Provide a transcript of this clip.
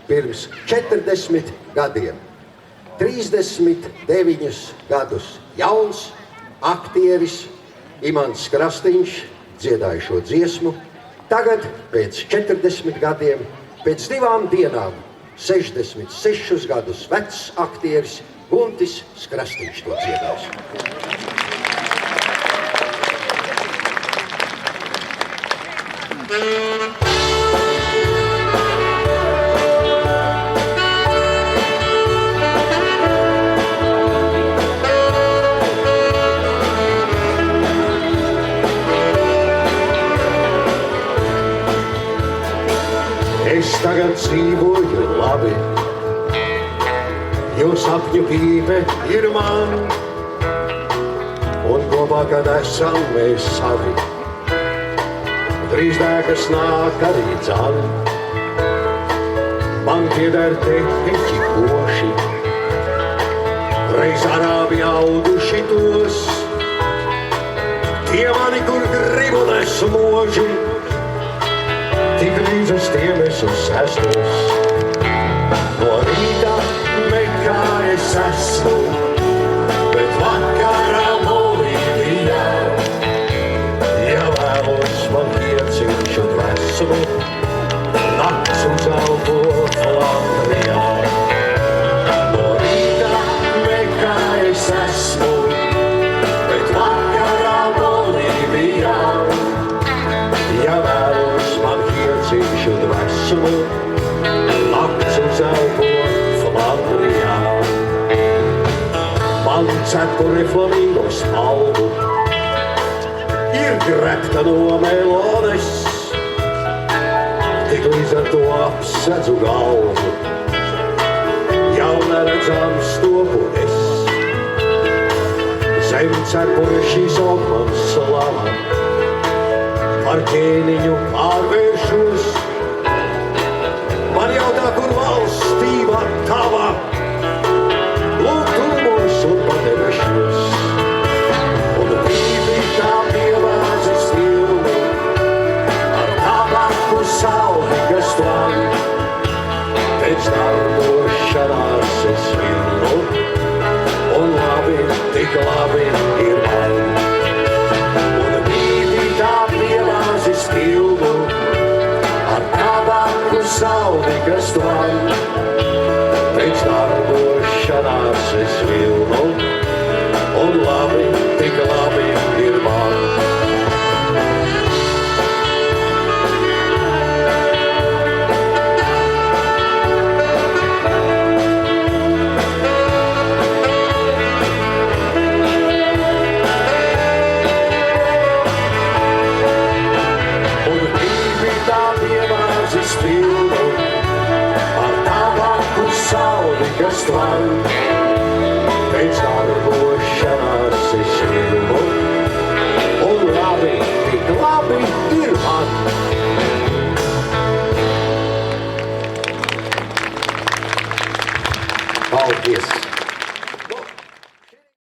pirms 40 gadiem. 39 gadus jauns aktieris Imants Krastīņš dziedāja šo dziesmu. Tagad, pēc 40 gadiem, pēc 2 dienām, 66 gadus vecs aktieris Guntis Krastīņš to dziedās. Es tagad dzīvoju labi, jo sapņu pīpe ir man, un kopā, kad esam mēs savi, drīz dēkas nāk arī dzan. Man pieder tepiķi koši, reiz arābi auduši tos, tie mani, kur gribu nes moži, tik līdz uz tiem es uzsēstos. No rīta nekā es esmu, bet vakarā Bolīvijā. Ja vēlos man ieciņš un vesmu, nakts uz elpo Flandrijā. No rīta nekā es esmu, bet vakarā Bolīvijā. Ja vēlos man ieciņš un vesmu, nakts uz elpo Flandrijā. Man cepuri flamingo spalvu ir grebta no melones, tik līdz ar to apsedzu galvu, jau neredzams topunes. Zem cepuri šīs okmans slava, par ķēniņu pārvēršos. Man jautā, kur valstība tava, lūk tūmos un padebešos. Un brīvi tā pievāzes filmu, ar tabaku sauli, kas tvan. Pēc darbošanās es vilnu, un labi, tik labi ir man. Un brīvi tā pievāzes filmu, ar tabaku sauli, kas tvan. Pēc darbošanās es vilnu, un labi, tik labi ir man. Un brīvi tā pievāzes filmu, ar tabaku sauli, kas tvan. Pēc darbošanās es vilnu, un labi, tik labi ir man. Paldies!